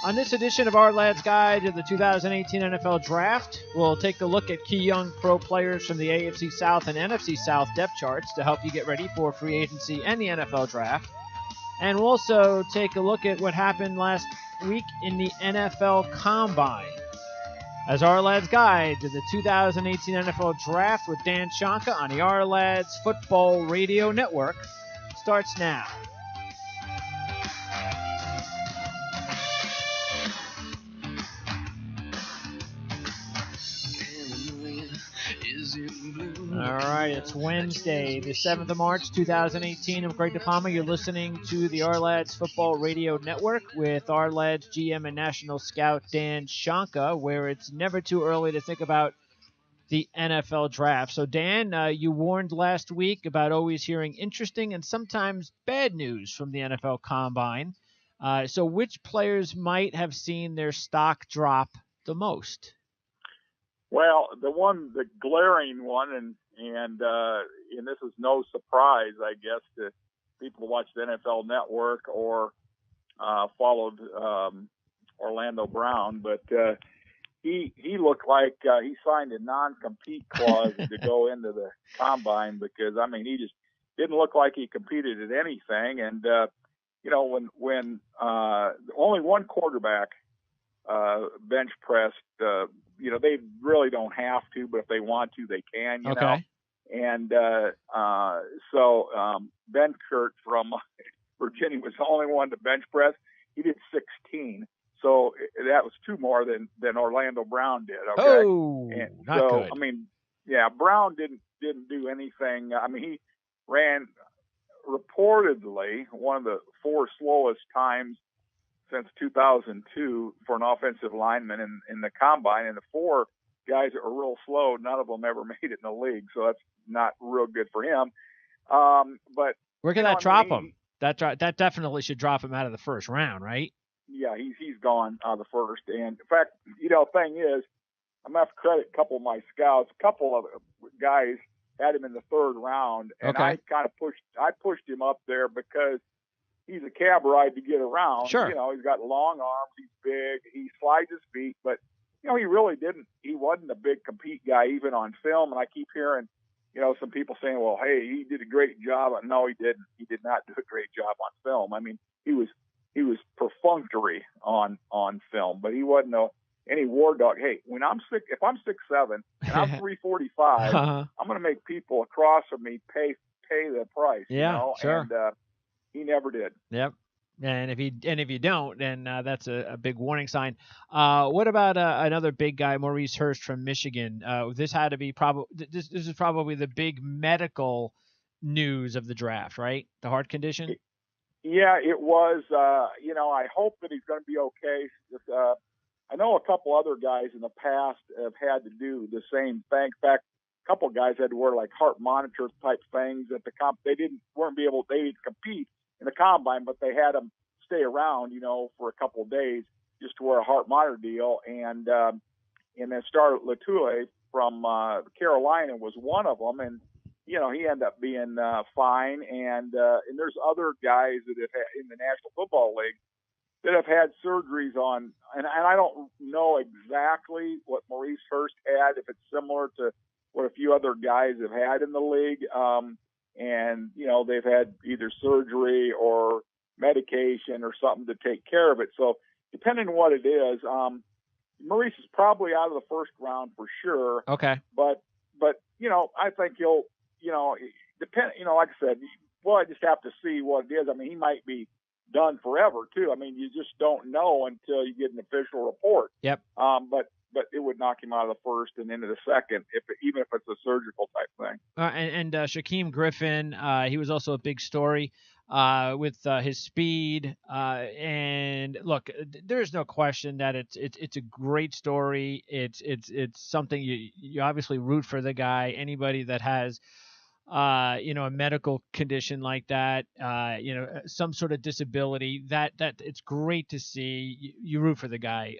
On this edition of Ourlads Guide to the 2018 NFL Draft, we'll take a look at key young pro players from the AFC South and NFC South depth charts to help you get ready for free agency and the NFL Draft. And we'll also take a look at what happened last week in the NFL Combine. As Ourlads Guide to the 2018 NFL Draft with Dan Shonka on the Ourlads Football Radio Network starts now. All right, it's Wednesday, the 7th of March, 2018. I'm Greg DePalma. You're listening to the Ourlads Football Radio Network with Ourlads GM and National Scout Dan Shonka, where it's never too early to think about the NFL Draft. So, Dan, you warned last week about always hearing interesting and sometimes bad news from the NFL Combine. So which players might have seen their stock drop the most? Well, the glaring one, and this is no surprise, I guess, to people who watch the NFL Network or followed Orlando Brown, but he looked like he signed a non-compete clause to go into the combine because, I mean, he just didn't look like he competed at anything. And, when only one quarterback bench pressed, they really don't have to, but if they want to, they can, you know. And so Ben Kurt from Virginia was the only one to bench press. He did 16. So that was two more than Orlando Brown did. Okay. Oh, and not so, good. I mean, yeah, Brown didn't do anything. I mean, he ran reportedly one of the four slowest times since 2002 for an offensive lineman in the combine, and the four guys that were real slow, none of them ever made it in the league, so that's not real good for him. But where can that drop him? That definitely should drop him out of the first round, right? Yeah, he's gone out of the first. And in fact, thing is, I'm gonna have to credit a couple of my scouts. A couple of guys had him in the third round, and I kind of pushed him up there because he's a cab ride to get around. Sure. He's got long arms. He's big. He slides his feet, but he really didn't. He wasn't a big compete guy even on film. And I keep hearing, some people saying, "Well, hey, he did a great job." No, he didn't. He did not do a great job on film. I mean, he was perfunctory on film, but he wasn't any war dog. Hey, if I'm 6'7" and I'm 345, I'm going to make people across from me pay the price. Yeah, sure. And he never did. Yep. And if you don't, then that's a big warning sign. What about another big guy, Maurice Hurst from Michigan? This had to be this is probably the big medical news of the draft, right? The heart condition. Yeah, it was. I hope that he's going to be okay. I know a couple other guys in the past have had to do the same thing. In fact, a couple of guys had to wear like heart monitor type things at the they didn't compete in the combine, but they had them stay around, for a couple of days just to wear a heart monitor deal. And then Star Latule from Carolina was one of them, and he ended up being fine. And there's other guys that have had, in the National Football League that have had surgeries on, and I don't know exactly what Maurice Hurst had, if it's similar to what a few other guys have had in the league. And, they've had either surgery or medication or something to take care of it. So depending on what it is, Maurice is probably out of the first round for sure. Okay. But I think he'll, depend, like I said, I just have to see what it is. I mean, he might be done forever too. I mean, you just don't know until you get an official report. Yep. But it would knock him out of the first and into the second, even if it's a surgical type thing. And Shaquem Griffin, he was also a big story with his speed. And look, there's no question that it's a great story. It's something you obviously root for the guy. Anybody that has a medical condition like that, some sort of disability, that it's great to see. You root for the guy.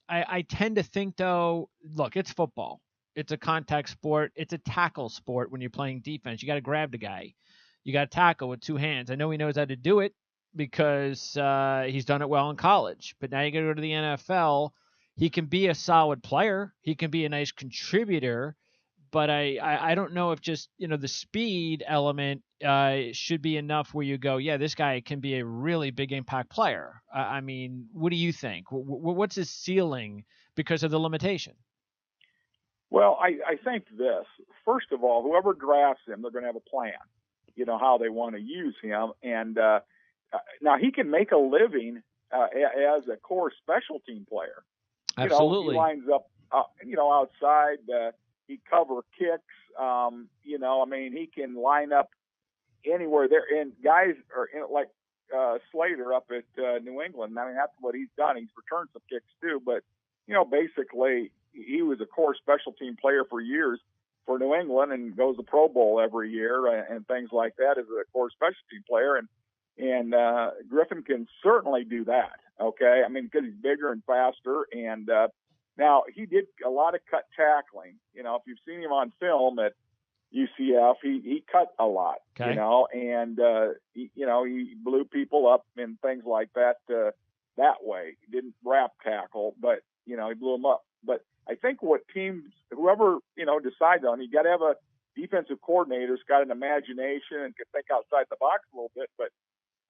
I tend to think, though, look, it's football. It's a contact sport. It's a tackle sport when you're playing defense. You got to grab the guy. You got to tackle with two hands. I know he knows how to do it, because he's done it well in college. But now you got to go to the NFL. He can be a solid player. He can be a nice contributor. But I don't know if just, the speed element should be enough where you go, yeah, this guy can be a really big impact player. I mean, what do you think? What's his ceiling because of the limitation? Well, I think this. First of all, whoever drafts him, they're going to have a plan, how they want to use him. And now he can make a living as a core special team player. Absolutely. He lines up, outside. He cover kicks. He can line up anywhere there. And guys are like Slater up at New England. I mean, that's what he's done. He's returned some kicks too. But, basically he was a core special team player for years for New England and goes to Pro Bowl every year and things like that as a core special team player. And Griffin can certainly do that. Okay. I mean, because he's bigger and faster. And now he did a lot of cut tackling. If you've seen him on film at UCF, he cut a lot, okay. And he blew people up and things like that that way. He didn't wrap tackle, but, he blew them up. But I think what teams, whoever, decides on, you got to have a defensive coordinator who's got an imagination and can think outside the box a little bit. But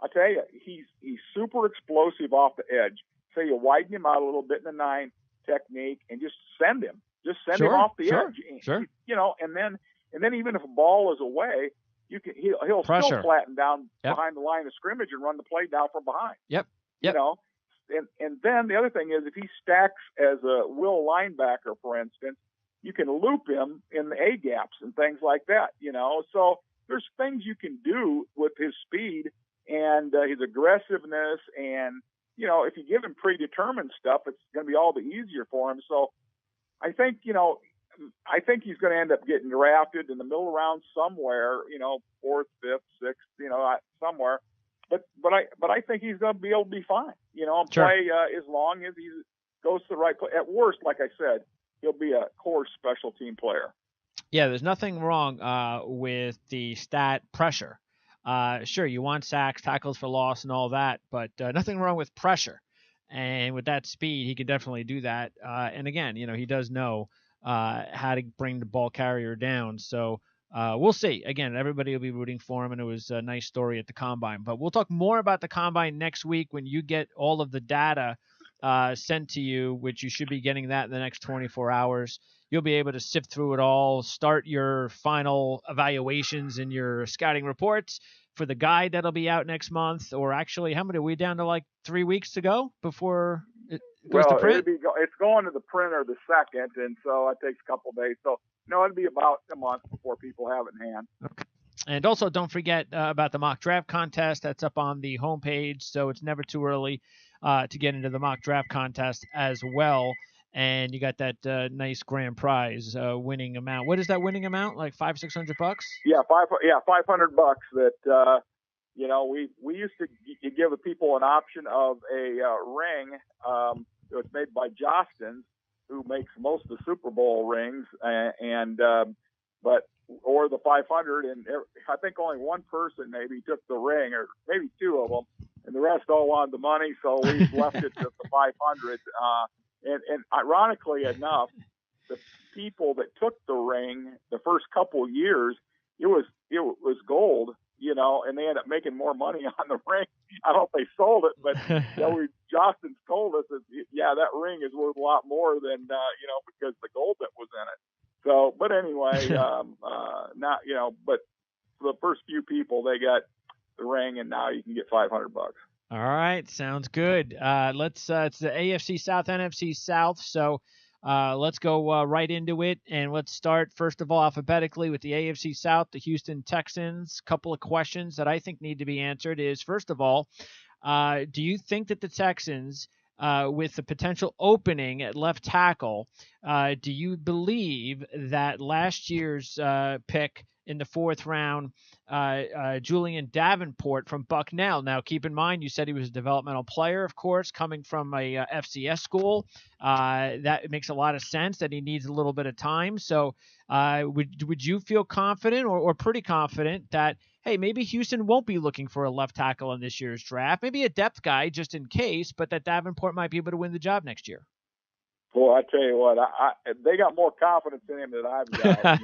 I tell you, he's super explosive off the edge. So you widen him out a little bit in the 9 technique and just send him. Just send him off the edge. Sure. And then even if a ball is away, he'll still flatten down behind the line of scrimmage and run the play down from behind. Yep. And then the other thing is if he stacks as a will linebacker, for instance, you can loop him in the A gaps and things like that. So there's things you can do with his speed and his aggressiveness. And, if you give him predetermined stuff, it's going to be all the easier for him. So I think, he's going to end up getting drafted in the middle round somewhere, 4th, 5th, 6th, somewhere. But I think he's going to be able to be fine, play as long as he goes to the right place. At worst, like I said, he'll be a core special team player. Yeah, there's nothing wrong with the stat pressure. Sure, you want sacks, tackles for loss, and all that, but nothing wrong with pressure. And with that speed, he could definitely do that. And again, he does know how to bring the ball carrier down. So we'll see. Again, everybody will be rooting for him, and it was a nice story at the Combine. But we'll talk more about the Combine next week when you get all of the data sent to you, which you should be getting that in the next 24 hours. You'll be able to sift through it all, start your final evaluations and your scouting reports for the guide that'll be out next month. Or actually, how many are we down to, like 3 weeks to go before it goes to print? It's going to the printer the 2nd, and so it takes a couple of days. So, it'll be about a month before people have it in hand. Okay. And also, don't forget about the mock draft contest. That's up on the homepage, so it's never too early to get into the mock draft contest as well. And you got that nice grand prize winning amount. What is that winning amount? Like $500-600? Yeah, $500. That we used to give people an option of a ring. It was made by Jostens, who makes most of the Super Bowl rings, or the 500. And I think only one person maybe took the ring, or maybe 2 of them, and the rest all wanted the money. So we left it to the 500. And ironically enough, the people that took the ring the first couple of years, it was gold, and they ended up making more money on the ring. I don't know if they sold it, but Jostens told us that, that ring is worth a lot more than, because the gold that was in it. So, but anyway, but for the first few people, they got the ring, and now you can get $500. All right, sounds good. It's the AFC South, NFC South, so let's go right into it, and let's start, first of all, alphabetically with the AFC South, the Houston Texans. Couple of questions that I think need to be answered is, first of all, do you think that the Texans, with the potential opening at left tackle, do you believe that last year's pick in the 4th round, Julian Davenport from Bucknell. Now, keep in mind, you said he was a developmental player, of course, coming from a FCS school. That makes a lot of sense that he needs a little bit of time. So would you feel confident or pretty confident that, hey, maybe Houston won't be looking for a left tackle in this year's draft, maybe a depth guy just in case, but that Davenport might be able to win the job next year. Well, I tell you what, they got more confidence in him than I've got.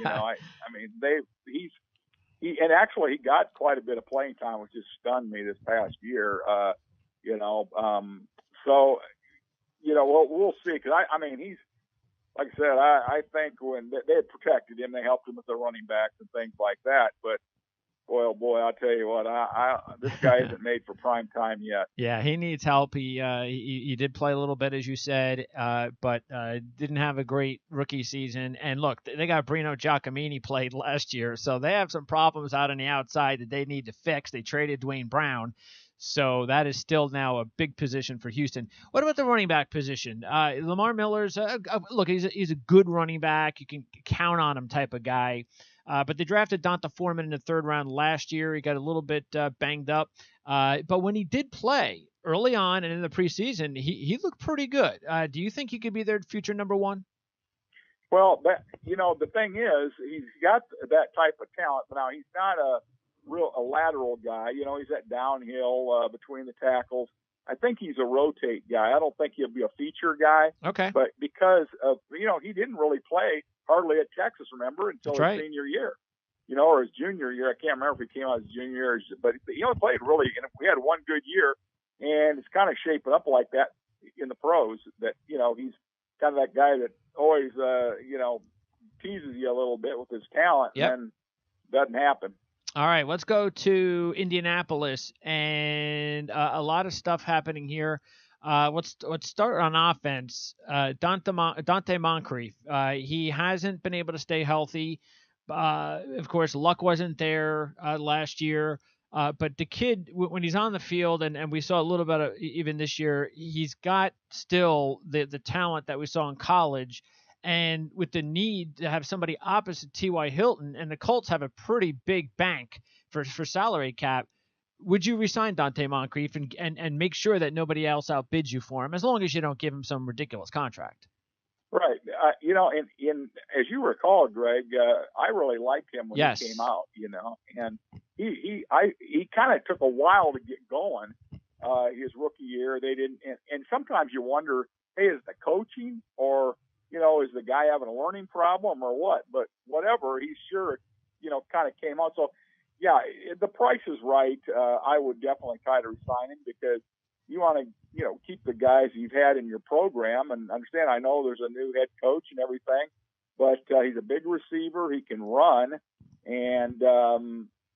He actually he got quite a bit of playing time, which just stunned me this past year. We'll see. Because he's, like I said, I think when they had protected him, they helped him with the running backs and things like that. But boy, oh boy, I'll tell you what, this guy isn't made for prime time yet. Yeah, he needs help. He did play a little bit, as you said, but didn't have a great rookie season. And look, they got Brino Giacomini played last year, so they have some problems out on the outside that they need to fix. They traded Dwayne Brown, so that is still now a big position for Houston. What about the running back position? Lamar Miller's look, he's a good running back. You can count on him type of guy. But they drafted Donta Foreman in the third round last year. He got a little bit banged up. But when he did play early on and in the preseason, he looked pretty good. Do you think he could be their future number one? Well, the thing is, he's got that type of talent. Now, he's not a lateral guy. He's that downhill between the tackles. I think he's a rotate guy. I don't think he'll be a feature guy. Okay. But because of, he didn't really play hardly at Texas, remember, until his senior year, or his junior year. I can't remember if he came out his junior year, but he only played really, and we had one good year, and it's kind of shaping up like that in the pros that, he's kind of that guy that always, teases you a little bit with his talent, and doesn't happen. All right, let's go to Indianapolis, and a lot of stuff happening here. Let's start on offense. Dante Moncrief. He hasn't been able to stay healthy. Of course, luck wasn't there last year. But the kid, when he's on the field, and we saw a little bit of even this year, he's got still the talent that we saw in college. And with the need to have somebody opposite T.Y. Hilton, and the Colts have a pretty big bank for salary cap, would you resign Dante Moncrief and make sure that nobody else outbids you for him, as long as you don't give him some ridiculous contract? Right. In as you recall, Greg, I really liked him when he came out, and he kind of took a while to get going. His rookie year, they didn't, and sometimes you wonder, hey, is the coaching or is the guy having a learning problem or what? But whatever, he sure, kind of came out. So, yeah, the price is right. I would definitely try to resign him because you want to, keep the guys you've had in your program. And understand, I know there's a new head coach and everything, but he's a big receiver. He can run, and,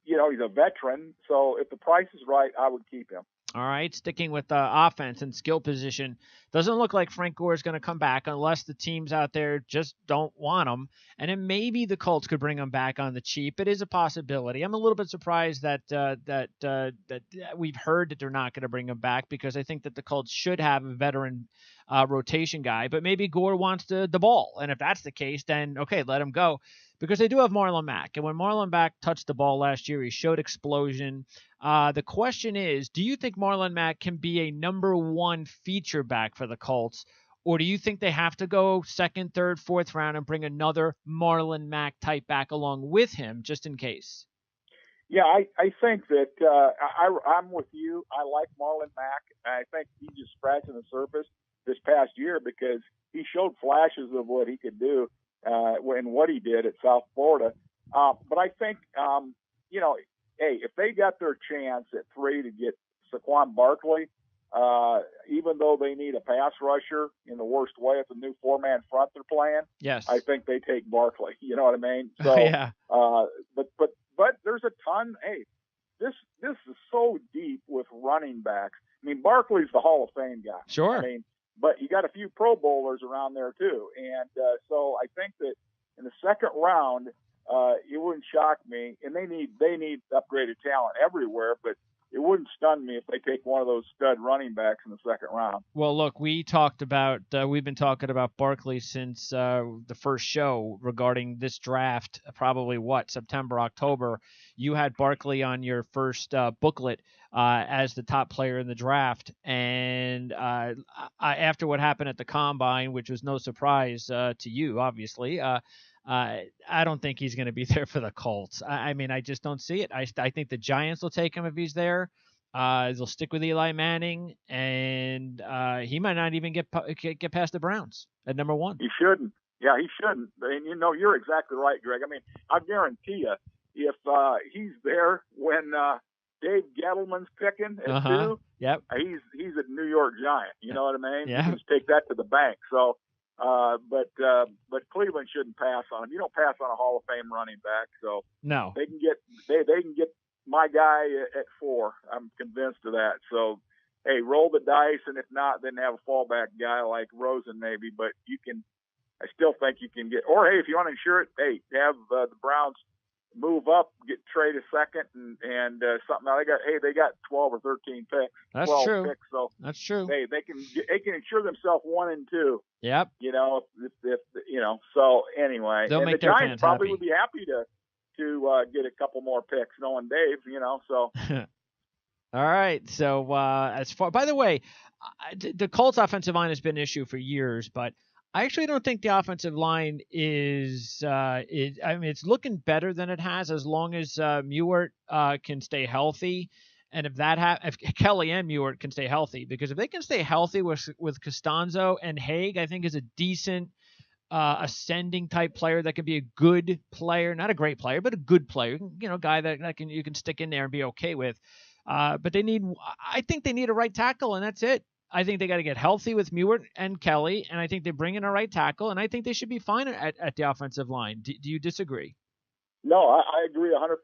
he's a veteran. So if the price is right, I would keep him. All right, sticking with offense and skill position, doesn't look like Frank Gore is going to come back unless the teams out there just don't want him. And then maybe the Colts could bring him back on the cheap. It is a possibility. I'm a little bit surprised that we've heard that they're not going to bring him back, because I think that the Colts should have a veteran rotation guy. But maybe Gore wants the ball, and if that's the case, then okay, let him go. Because they do have Marlon Mack. And when Marlon Mack touched the ball last year, he showed explosion. The question is, do you think Marlon Mack can be a number one feature back for the Colts? Or do you think they have to go second, third, fourth round and bring another Marlon Mack type back along with him, just in case? Yeah, I think that I'm with you. I like Marlon Mack. I think he's just scratching the surface this past year because he showed flashes of what he could do. And what he did at South Florida. But I think, hey, if they got their chance at 3 to get Saquon Barkley, even though they need a pass rusher in the worst way, it's a new 4-man front they're playing. Yes. I think they take Barkley. You know what I mean? So, yeah. But there's a ton. Hey, this is so deep with running backs. I mean, Barkley's the Hall of Fame guy. Sure. I mean, but you got a few Pro Bowlers around there too, and so I think that in the second round, it wouldn't shock me. And they need upgraded talent everywhere, but it wouldn't stun me if they take one of those stud running backs in the second round. Well, look, we've been talking about Barkley since the first show regarding this draft. Probably September, October. You had Barkley on your first booklet as the top player in the draft, and after what happened at the Combine, which was no surprise to you, obviously, I don't think he's going to be there for the Colts. I mean, I just don't see it. I think the Giants will take him if he's there. They'll stick with Eli Manning, and he might not even get past the Browns at number 1. He shouldn't. Yeah, he shouldn't. And you're exactly right, Greg. I mean, I guarantee you, if he's there when Dave Gettleman's picking at 2, yep, he's a New York Giant. You know what I mean? Yeah. You just take that to the bank. So, but Cleveland shouldn't pass on him. You don't pass on a Hall of Fame running back. So no, they can get my guy at 4. I'm convinced of that. So, hey, roll the dice, and if not, then have a fallback guy like Rosen maybe. But I still think you can get, or hey, if you want to insure it, hey, have the Browns move up, trade a second, and something. Now they got 12 or 13 picks. That's 12 true. Picks, so that's true. Hey, they can insure themselves 1 and 2. Yep. If So anyway, they'll make the their Giants fans probably happy. would be happy to get a couple more picks, knowing Dave. So. All right. So by the way, the Colts offensive line has been an issue for years, but I actually don't think the offensive line is. I mean, it's looking better than it has as long as Mewert can stay healthy, and if Kelly and Mewert can stay healthy, because if they can stay healthy with Costanzo and Haig, I think is a decent ascending type player that can be a good player, not a great player, but a good player. Guy that you can stick in there and be okay with. But I think they need a right tackle, and that's it. I think they got to get healthy with Mewert and Kelly, and I think they bring in a right tackle, and I think they should be fine at the offensive line. Do you disagree? No, I agree 100%.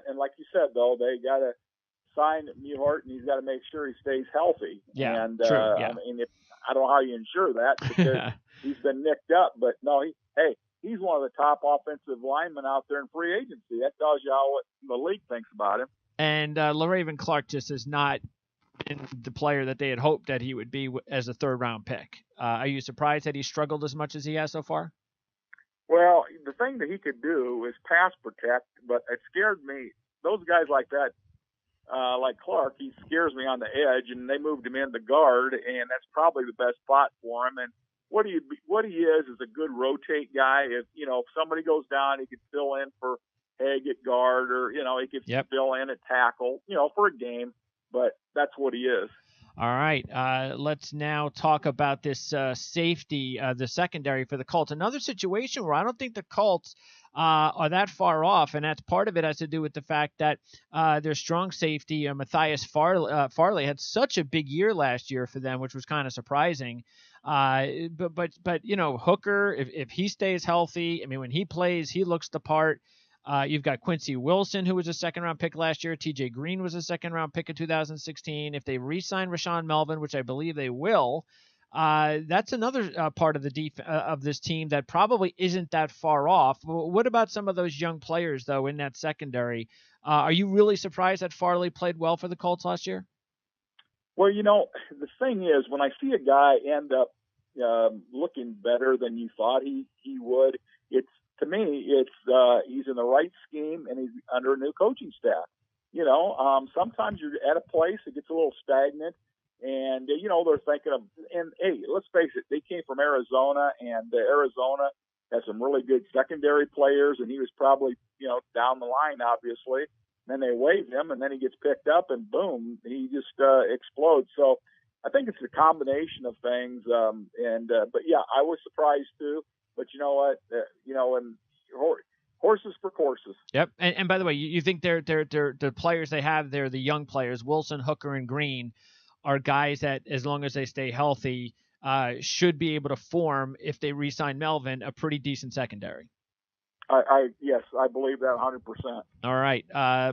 And like you said, though, they got to sign Mewert, and he's got to make sure he stays healthy. Yeah, and true. Yeah. I mean, I don't know how you ensure that because he's been nicked up, but no, he's one of the top offensive linemen out there in free agency. That tells you what the league thinks about him. And LaRaven Clark just is not been the player that they had hoped that he would be as a 3rd-round pick. Are you surprised that he struggled as much as he has so far? Well, the thing that he could do is pass protect, but it scared me. Those guys like that, like Clark, he scares me on the edge, and they moved him in the guard, and that's probably the best spot for him. And what he is a good rotate guy. If somebody goes down, he could fill in for Haig at guard, or he could fill in at tackle, for a game. But that's what he is. All right. Let's now talk about this safety, the secondary for the Colts. Another situation where I don't think the Colts are that far off, and that's part of it has to do with the fact that their strong safety, Matthias Farley, had such a big year last year for them, which was kind of surprising. But Hooker, if he stays healthy, I mean, when he plays, he looks the part. You've got Quincy Wilson, who was a 2nd-round pick last year. TJ Green was a 2nd-round pick in 2016. If they re-sign Rashawn Melvin, which I believe they will, that's another part of of this team that probably isn't that far off. What about some of those young players, though, in that secondary? Are you really surprised that Farley played well for the Colts last year? Well, the thing is, when I see a guy end up looking better than you thought he would, to me, he's in the right scheme and he's under a new coaching staff. Sometimes you're at a place that gets a little stagnant, and they're thinking of. And hey, let's face it, they came from Arizona, and Arizona has some really good secondary players, and he was probably down the line, obviously. And then they waive him, and then he gets picked up, and boom, he just explodes. So I think it's a combination of things. But yeah, I was surprised too. But you know what? And horses for courses. Yep. And by the way, you think they're the players they have there, the young players, Wilson, Hooker, and Green, are guys that, as long as they stay healthy, should be able to form, if they re-sign Melvin, a pretty decent secondary. Yes, I believe that 100%. All right.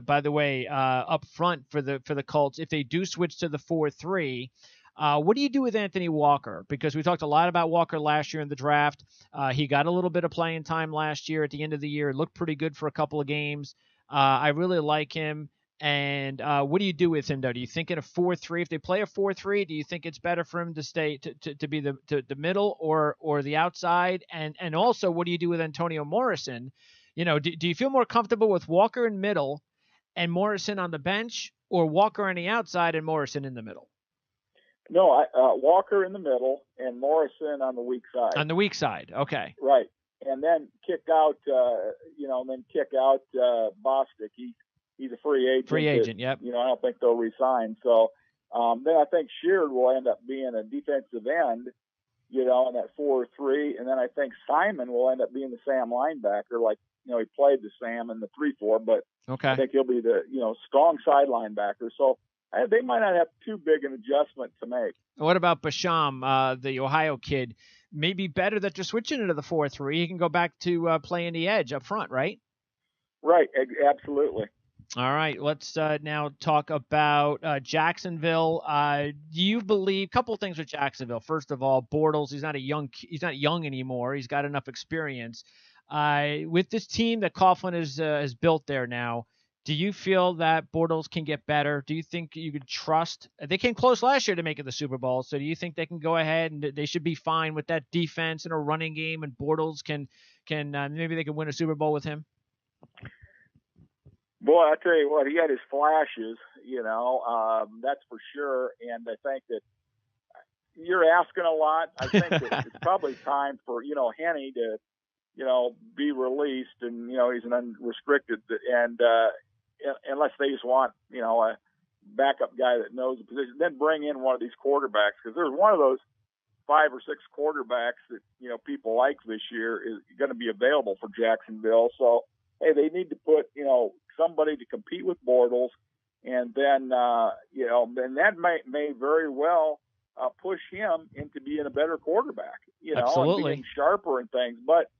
By the way, up front for the Colts, if they do switch to the 4-3. What do you do with Anthony Walker? Because we talked a lot about Walker last year in the draft. He got a little bit of playing time last year at the end of the year. Looked pretty good for a couple of games. I really like him. And what do you do with him, though? Do you think in a 4-3, if they play a 4-3, do you think it's better for him to stay to be the middle or the outside? And also, what do you do with Antonio Morrison? Do you feel more comfortable with Walker in middle and Morrison on the bench, or Walker on the outside and Morrison in the middle? No, Walker in the middle and Morrison on the weak side. On the weak side, okay. Right. and then kick out, Bostic. He's a free agent. Free agent, yep. I don't think they'll resign. So then I think Sheard will end up being a defensive end, in that 4-3, and then I think Simon will end up being the Sam linebacker. Like, he played the Sam in the 3-4, but okay. I think he'll be the strong side linebacker. So they might not have too big an adjustment to make. What about Basham, the Ohio kid? Maybe better that you're switching into the 4-3. He can go back to playing the edge up front, right? Right, absolutely. All right, let's now talk about Jacksonville. Do you believe? Couple things with Jacksonville. First of all, Bortles. He's not young anymore. He's got enough experience. With this team that Coughlin has built there now, do you feel that Bortles can get better? Do you think you could trust? They came close last year to making the Super Bowl, so do you think they can go ahead and they should be fine with that defense and a running game, and Bortles can maybe they can win a Super Bowl with him? Boy, I tell you what, he had his flashes, that's for sure. And I think that you're asking a lot. I think that it's probably time for, Henny to, be released, and, he's an unrestricted, and unless they just want, a backup guy that knows the position, then bring in one of these quarterbacks, because there's one of those 5 or 6 quarterbacks that, people like this year is going to be available for Jacksonville. So, hey, they need to put, somebody to compete with Bortles, and then, and that may very well push him into being a better quarterback, Absolutely. and being sharper and things. But,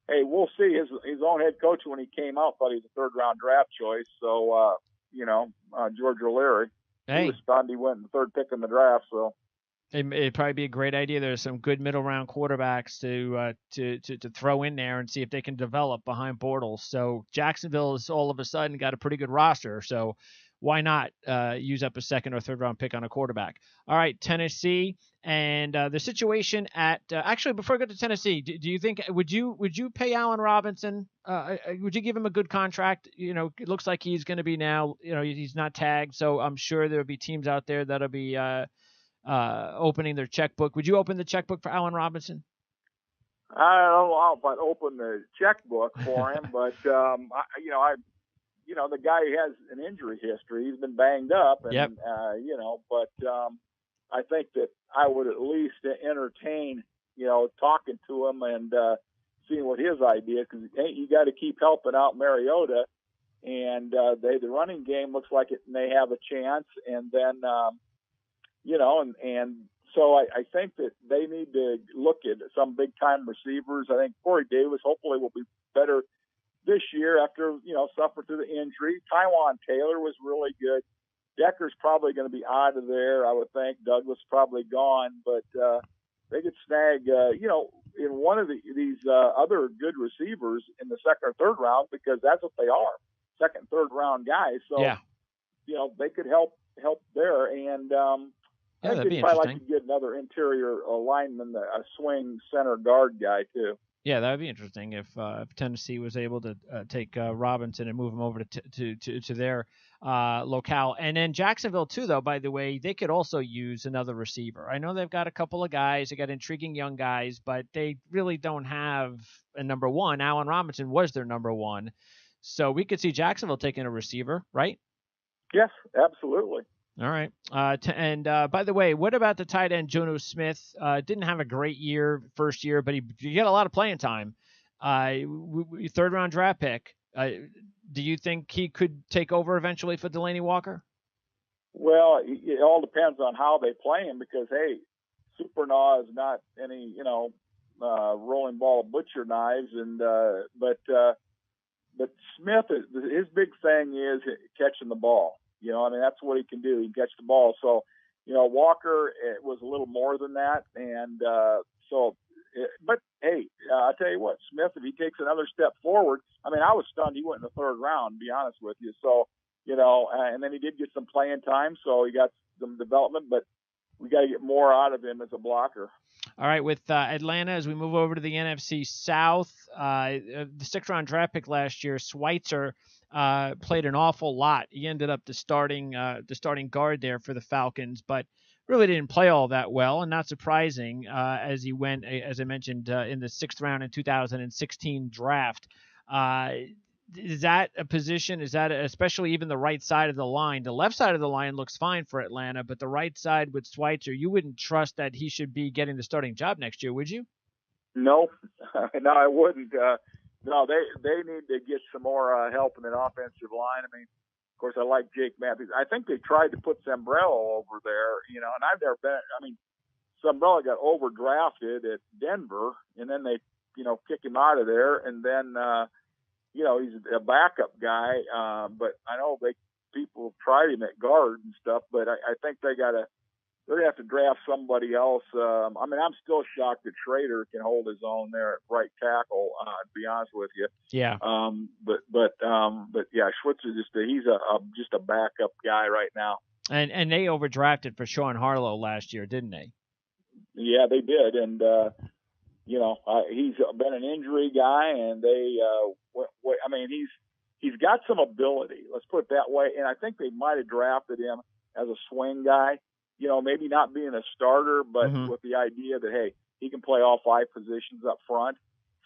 hey, we'll see. His own head coach, when he came out, thought he was a third-round draft choice. So, George O'Leary, hey, he was stunned he went in the 3rd pick in the draft. So it'd probably be a great idea. There's some good middle-round quarterbacks to throw in there and see if they can develop behind Bortles. So Jacksonville has all of a sudden got a pretty good roster. So why not use up a 2nd or 3rd round pick on a quarterback? All right, Tennessee, and the situation at actually, before I go to Tennessee, do you think would you pay Allen Robinson? Would you give him a good contract? It looks like he's going to be now. He's not tagged, so I'm sure there'll be teams out there that'll be opening their checkbook. Would you open the checkbook for Allen Robinson? I don't know if I'd open the checkbook for him, but the guy has an injury history. He's been banged up, and yep. I think that I would at least entertain, talking to him and seeing what his idea, because you got to keep helping out Mariota, and the running game looks like it may have a chance, and then and so I think that they need to look at some big time receivers. I think Corey Davis hopefully will be better this year after, suffered through the injury. Tywan Taylor was really good. Decker's probably going to be out of there, I would think. Douglas probably gone, but they could snag, in one of these other good receivers in the 2nd or 3rd round, because that's what they are, 2nd, 3rd round guys. So, yeah. They could help there. And I think they'd probably like to get another interior lineman, a swing center guard guy too. Yeah, that would be interesting if Tennessee was able to take Robinson and move him over to their locale. And then Jacksonville too, though, by the way, they could also use another receiver. I know they've got a couple of guys. They got intriguing young guys, but they really don't have a number one. Allen Robinson was their number one. So we could see Jacksonville taking a receiver, right? Yes, absolutely. All right. And by the way, what about the tight end, Jonnu Smith? Didn't have a great year, first year, but he got a lot of playing time. 3rd round draft pick. Do you think he could take over eventually for Delaney Walker? Well, it all depends on how they play him, because, hey, Supernaw is not any, rolling ball butcher knives. And but Smith, his big thing is catching the ball. That's what he can do. He can catch the ball. So, Walker, it was a little more than that. And but hey, I'll tell you what, Smith, if he takes another step forward, I was stunned he went in the 3rd round, to be honest with you. So, and then he did get some playing time, so he got some development, but we got to get more out of him as a blocker. All right, with Atlanta, as we move over to the NFC South, the 6th round draft pick last year, Schweitzer played an awful lot. He ended up the starting guard there for the Falcons, but really didn't play all that well, and not surprising as he went, as I mentioned, in the 6th round in 2016 draft. Is that a position? Is that especially even the right side of the line? The left side of the line looks fine for Atlanta, but the right side with Schweitzer, you wouldn't trust that he should be getting the starting job next year, would you? No, no, I wouldn't. No, they need to get some more help in that offensive line. I mean, of course, I like Jake Matthews. I think they tried to put Sambrello over there, and I've never been. I mean, Sambrello got overdrafted at Denver, and then they, kick him out of there, and then, he's a backup guy. But I know people have tried him at guard and stuff, but I think they're going to have to draft somebody else. I mean, I'm still shocked that Schrader can hold his own there at right tackle, to be honest with you. Yeah. But yeah, Schweitzer he's just a backup guy right now. And they overdrafted for Deshawn Hall last year, didn't they? Yeah, they did. And, he's been an injury guy, and he's got some ability, let's put it that way. And I think they might have drafted him as a swing guy, maybe not being a starter, but with the idea that, hey, he can play all 5 positions up front.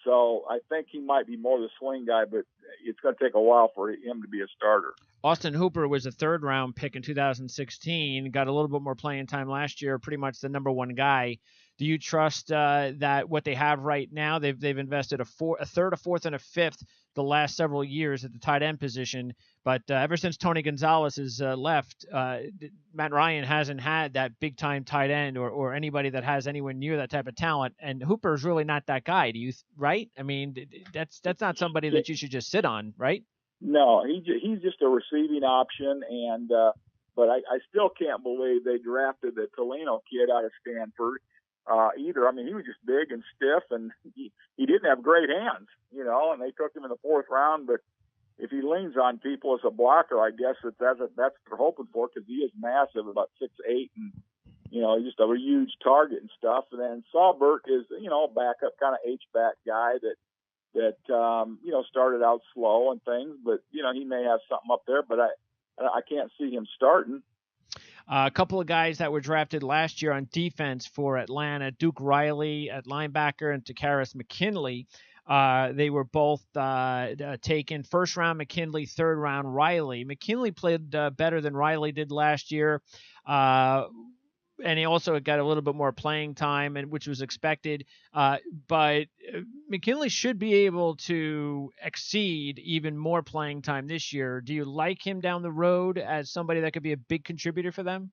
So I think he might be more the swing guy, but it's going to take a while for him to be a starter. Austin Hooper was a 3rd-round pick in 2016, got a little bit more playing time last year, pretty much the number 1 guy. Do you trust that what they have right now, they've invested a 3rd, a 4th, and a 5th the last several years at the tight end position, but ever since Tony Gonzalez has left, Matt Ryan hasn't had that big-time tight end or anybody that has anywhere near that type of talent, and Hooper is really not that guy. Do you right? I mean, that's not somebody that you should just sit on, right? No, he's just a receiving option, and but I still can't believe they drafted the Tolino kid out of Stanford either. I mean, he was just big and stiff, and he didn't have great hands, and they took him in the 4th round. But if he leans on people as a blocker, I guess that's what they're hoping for, because he is massive, about 6'8", and he's just a huge target and stuff. And then Saubert is a backup kind of H-back guy that started out slow and things, but he may have something up there, but I can't see him starting. A couple of guys that were drafted last year on defense for Atlanta, Duke Riley at linebacker and Takaris McKinley. They were both taken 1st round McKinley, 3rd round Riley. McKinley played better than Riley did last year. And he also got a little bit more playing time, which was expected. But McKinley should be able to exceed even more playing time this year. Do you like him down the road as somebody that could be a big contributor for them?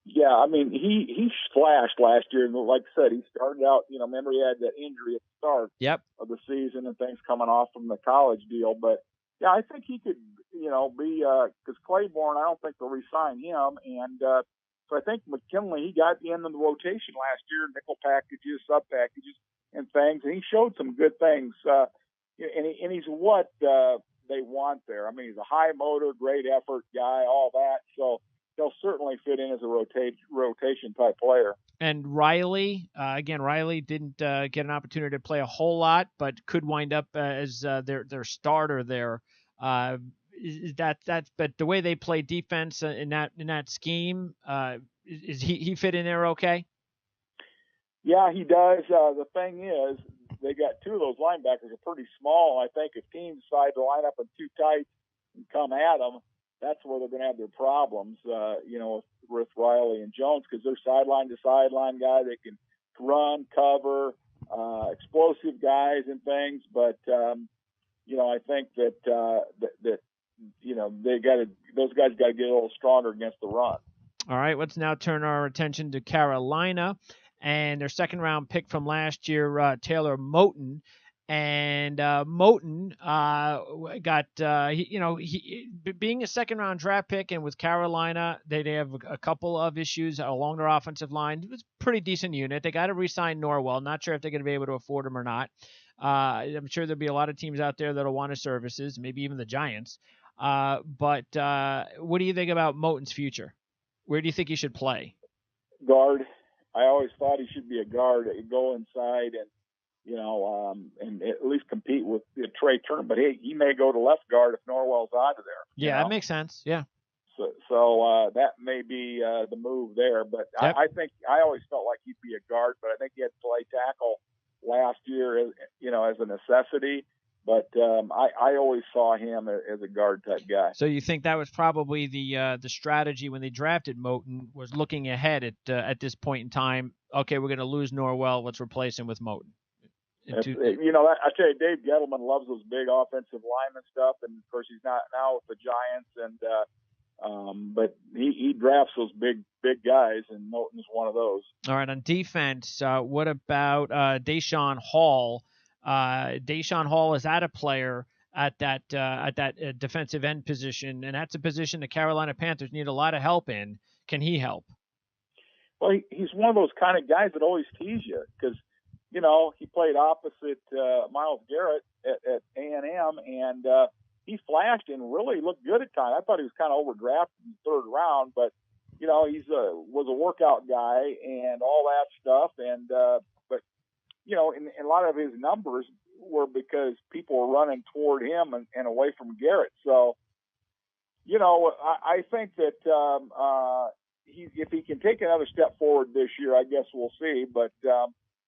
Yeah, I mean, he flashed last year. And like I said, he started out, remember he had that injury at the start of the season and things coming off from the college deal. But, yeah, I think he could, be because Claiborne, I don't think they'll re-sign him. And so I think McKinley, he got the end of the rotation last year, nickel packages, sub packages, and things, and he showed some good things. And he's what they want there. I mean, he's a high motor, great effort guy, all that. So he'll certainly fit in as a rotation type player. And Riley, Riley didn't get an opportunity to play a whole lot, but could wind up as their starter there. But the way they play defense in that scheme, is he fit in there okay? Yeah, he does. The thing is, they got 2 of those linebackers are pretty small. I think if teams decide to line up in 2 tight and come at them, that's where they're going to have their problems, with Riley and Jones, because they're sideline to sideline guy. They can run, cover, explosive guys and things. But, I think that those guys got to get a little stronger against the run. All right, let's now turn our attention to Carolina and their 2nd round pick from last year, Taylor Moton. And Moton got, he being a 2nd round draft pick, and with Carolina, they have a couple of issues along their offensive line. It was a pretty decent unit. They got to re-sign Norwell. Not sure if they're going to be able to afford him or not. I'm sure there'll be a lot of teams out there that'll want his services, maybe even the Giants. But what do you think about Moton's future? Where do you think he should play? Guard. I always thought he should be a guard. He'd go inside and, and at least compete with Trey Turner. But he may go to left guard if Norwell's out of there. Yeah, that makes sense. Yeah. So that may be the move there. But Yep. I think I always felt like he'd be a guard, but I think he had to play tackle last year, as a necessity. But I always saw him as a guard type guy. So you think that was probably the strategy when they drafted Moten, was looking ahead at this point in time. Okay, we're going to lose Norwell. Let's replace him with Moten. I tell you, Dave Gettleman loves those big offensive lineman stuff, and of course he's not now with the Giants, but he drafts those big guys, and Moten's one of those. All right, on defense, what about Deshawn Hall? Deshawn Hall is a player at that defensive end position, and that's a position the Carolina Panthers need a lot of help in. Can he help? Well, he's one of those kind of guys that always tease you because, he played opposite Myles Garrett at A&M, and he flashed and really looked good at times. I thought he was kind of overdrafted in the third round, but, was a workout guy and all that stuff. And but a lot of his numbers were because people were running toward him and away from Garrett. So, I think that if he can take another step forward this year, I guess we'll see. But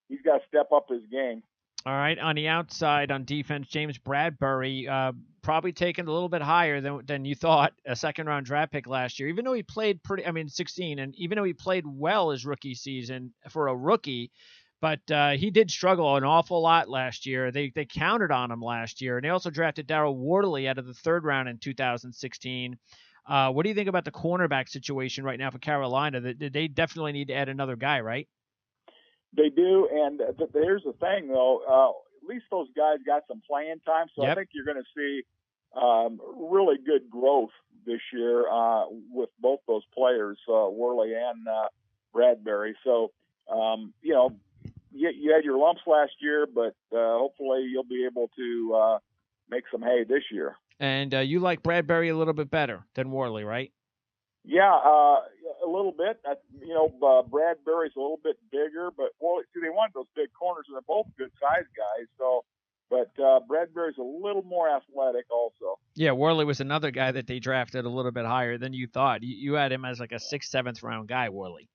he's got to step up his game. All right. On the outside, on defense, James Bradbury, probably taken a little bit higher than you thought, a second-round draft pick last year. Even though he played 16, and even though he played well his rookie season for a rookie, but he did struggle an awful lot last year. They counted on him last year, and they also drafted Darryl Worley out of the third round in 2016. What do you think about the cornerback situation right now for Carolina? They definitely need to add another guy, right? They do, and here's the thing, though. At least those guys got some playing time, so Yep. I think you're going to see really good growth this year with both those players, Worley and Bradbury. So, you had your lumps last year, but hopefully you'll be able to make some hay this year. And you like Bradbury a little bit better than Worley, right? Yeah, a little bit. Bradbury's a little bit bigger, but they want those big corners, and they're both good-sized guys. So, but Bradbury's a little more athletic, also. Yeah, Worley was another guy that they drafted a little bit higher than you thought. You had him as like a 6th, 7th round guy, Worley.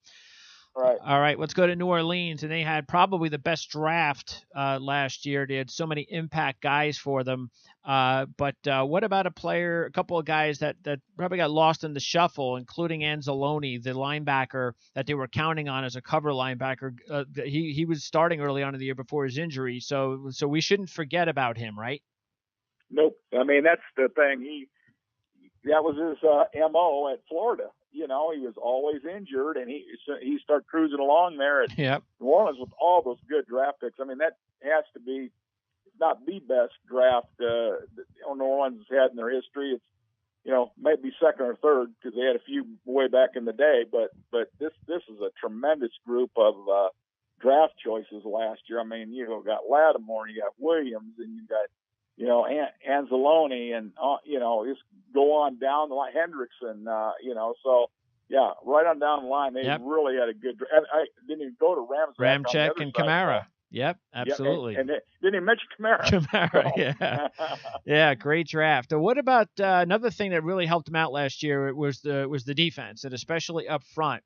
Right. All right, let's go to New Orleans, and they had probably the best draft last year. They had so many impact guys for them. But what about a couple of guys that probably got lost in the shuffle, including Anzalone, the linebacker that they were counting on as a cover linebacker? He was starting early on in the year before his injury, so we shouldn't forget about him, right? Nope. I mean, that's the thing. That was his MO at Florida. He was always injured, and he started cruising along there at New Orleans with all those good draft picks. I mean, that has to be, if not the best draft New Orleans has had in their history. It's, maybe second or third because they had a few way back in the day. But this is a tremendous group of draft choices last year. I mean, you got Lattimore, you got Williams, and you got Anzalone, and just go on down the line, Hendrickson, so yeah, right on down the line, they really had a good. I didn't even go to Ramczyk and Kamara. Yep, absolutely. And didn't even mention Kamara. Yeah, yeah, great draft. What about another thing that really helped him out last year? Was the defense, and especially up front,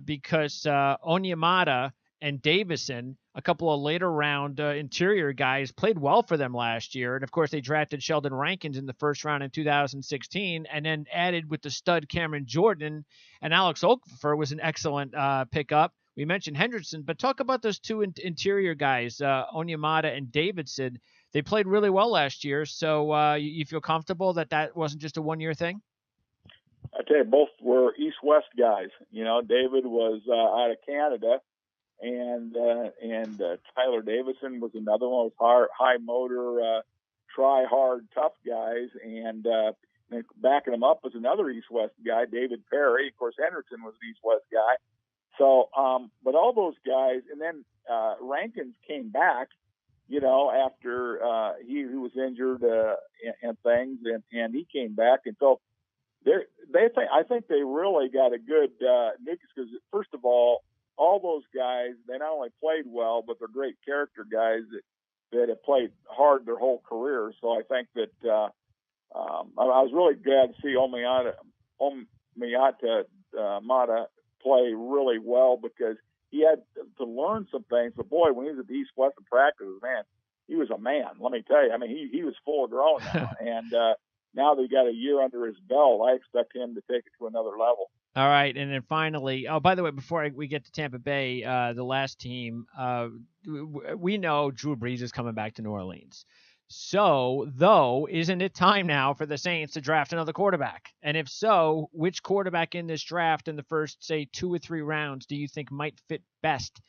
because Onyemata and Davison, a couple of later round interior guys, played well for them last year. And, of course, they drafted Sheldon Rankins in the first round in 2016 and then added with the stud Cameron Jordan. And Alex Okafor was an excellent pickup. We mentioned Hendrickson, but talk about those two interior guys, Onyemata and Davidson. They played really well last year. So you feel comfortable that wasn't just a one-year thing? I tell you, both were East-West guys. David was out of Canada. And Tyler Davison was another one. Was high motor, try hard, tough guys, and backing him up was another East-West guy, David Perry. Of course, Hendrickson was an East-West guy. So, but all those guys, and then Rankins came back, after he was injured and things, and he came back, and so I think they really got a good mix because first of all, all those guys, they not only played well, but they're great character guys that have played hard their whole career. So I think that I was really glad to see Mata play really well, because he had to learn some things. But boy, when he was at the East-Western practices, man, he was a man. Let me tell you. I mean, he was full grown now, and now that he got a year under his belt, I expect him to take it to another level. All right, and then finally, by the way, before we get to Tampa Bay, the last team, we know Drew Brees is coming back to New Orleans. So, though, isn't it time now for the Saints to draft another quarterback? And if so, which quarterback in this draft in the first, say, 2 or 3 rounds do you think might fit best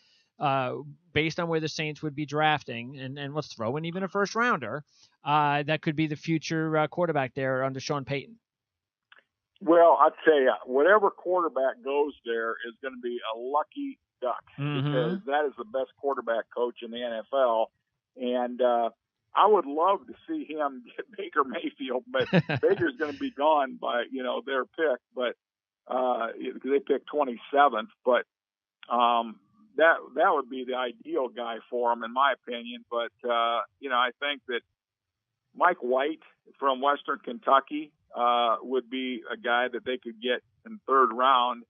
based on where the Saints would be drafting? And let's throw in even a first rounder that could be the future quarterback there under Sean Payton. Well, I'd say whatever quarterback goes there is going to be a lucky duck, because that is the best quarterback coach in the NFL. And I would love to see him get Baker Mayfield, but Baker's going to be gone by, their pick, but because they picked 27th. But that would be the ideal guy for him, in my opinion. But, I think that Mike White from Western Kentucky would be a guy that they could get in the 3rd round.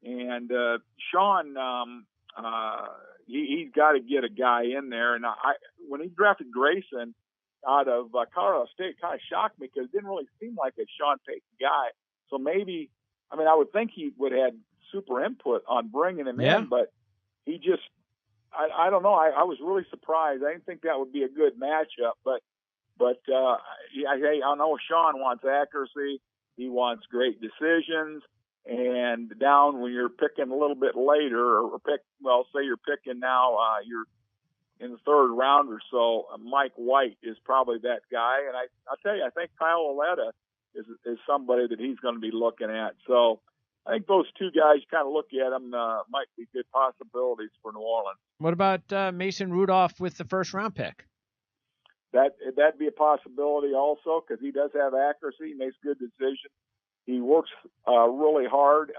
And Sean, he's got to get a guy in there. And when he drafted Grayson out of Colorado State, kind of shocked me, because it didn't really seem like a Sean Payton guy. So maybe, I would think he would have had super input on bringing him in, but he just, I don't know. I was really surprised. I didn't think that would be a good matchup, but I know Sean wants accuracy. He wants great decisions. And down when you're picking a little bit later, or say you're picking now, you're in the 3rd round or so, Mike White is probably that guy. And I'll tell you, I think Kyle Ourlads is somebody that he's going to be looking at. So I think those 2 guys, you kind of look at them, might be good possibilities for New Orleans. What about Mason Rudolph with the 1st round pick? That'd be a possibility also, because he does have accuracy. He makes good decisions. He works really hard.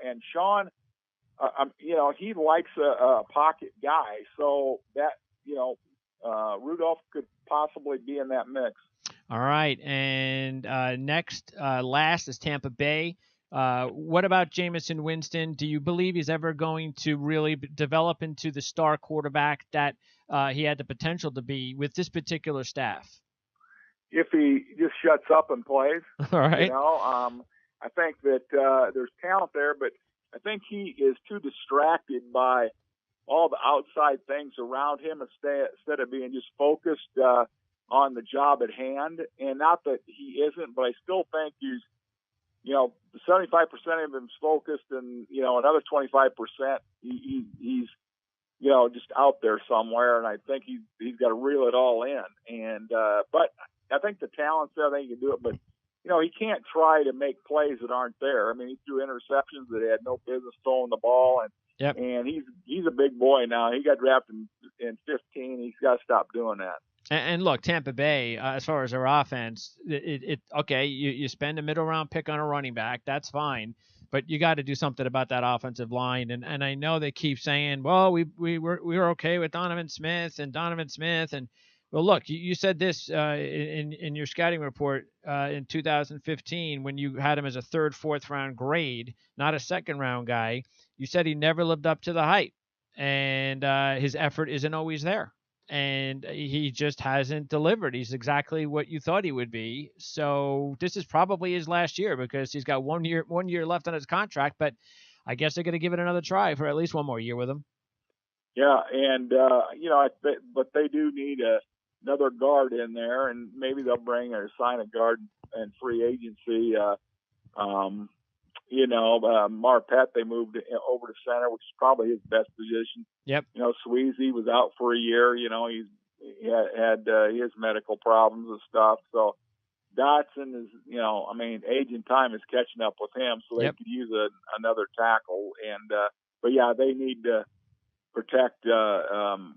And Sean, he likes a pocket guy. So that, Rudolph could possibly be in that mix. All right. And last is Tampa Bay. What about Jameis Winston? Do you believe he's ever going to really develop into the star quarterback that he had the potential to be with this particular staff? If he just shuts up and plays. All right. I think that there's talent there, but I think he is too distracted by all the outside things around him instead of being just focused on the job at hand. And not that he isn't, but I still think he's, 75% of him's focused, and, another 25%, he's, just out there somewhere. And I think he's got to reel it all in. And, but I think the talent's there. I think he can do it, but, he can't try to make plays that aren't there. He threw interceptions that he had no business throwing the ball. And he's a big boy now. He got drafted in 15. He's got to stop doing that. And look, Tampa Bay, as far as their offense, you spend a middle round pick on a running back, that's fine, but you got to do something about that offensive line. And I know they keep saying, well, we were okay with Donovan Smith. And well, look, you said this in your scouting report in 2015 when you had him as a 3rd, 4th round grade, not a 2nd round guy. You said he never lived up to the hype, and his effort isn't always there. And he just hasn't delivered. He's exactly what you thought he would be. So this is probably his last year, because he's got 1 year left on his contract. But I guess they're going to give it another try for at least 1 more year with him. Yeah, and but they do need another guard in there, and maybe they'll bring or sign a guard in free agency. Marpet, they moved over to center, which is probably his best position. Yep. Sweezy was out for a year. He had his medical problems and stuff. So Dotson is, age and time is catching up with him, so they could use another tackle. And but they need to protect Jameson.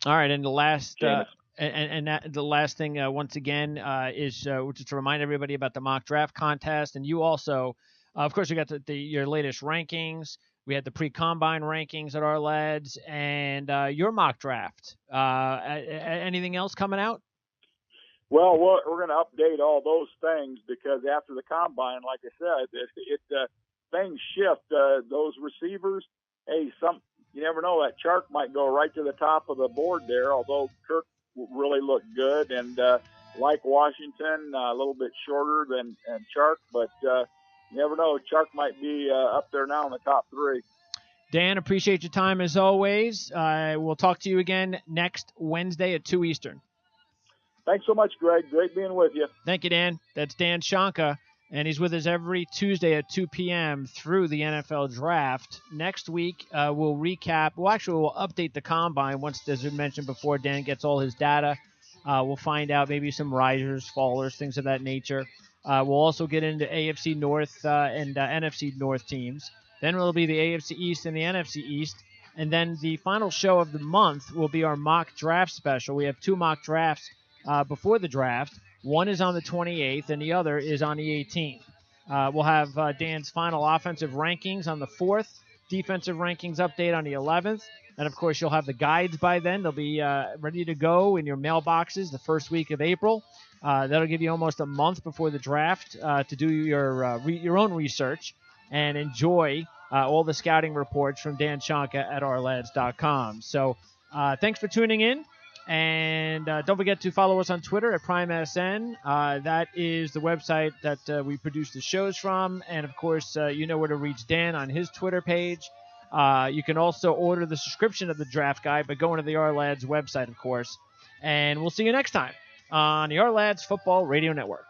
All right, and the last the last thing once again is just to remind everybody about the mock draft contest. And you also Of course, we got your latest rankings. We had the pre-combine rankings at Ourlads, and your mock draft. Anything else coming out? Well, we're going to update all those things because after the combine, like I said, things shift. Those receivers, hey, you never know, that Chark might go right to the top of the board there. Although Kirk really looked good, and like Washington, a little bit shorter than Chark, but you never know, Chark might be up there now in the top 3. Dan, appreciate your time as always. We'll talk to you again next Wednesday at 2 Eastern. Thanks so much, Greg. Great being with you. Thank you, Dan. That's Dan Shonka, and he's with us every Tuesday at 2 p.m. through the NFL Draft. Next week, we'll recap. We'll update the Combine once, as we mentioned before, Dan gets all his data. We'll find out maybe some risers, fallers, things of that nature. We'll also get into AFC North and NFC North teams. Then it'll be the AFC East and the NFC East. And then the final show of the month will be our mock draft special. We have 2 mock drafts before the draft. One is on the 28th, and the other is on the 18th. We'll have Dan's final offensive rankings on the 4th, defensive rankings update on the 11th, and, of course, you'll have the guides by then. They'll be ready to go in your mailboxes the first week of April. That'll give you almost a month before the draft to do your own research and enjoy all the scouting reports from Dan Shonka at Ourlads.com. So thanks for tuning in. And don't forget to follow us on Twitter at PrimeSN. That is the website that we produce the shows from. And, of course, you know where to reach Dan on his Twitter page. You can also order the subscription of the draft guide by going to the Ourlads website, of course. And we'll see you next time on the Ourlads Football Radio Network.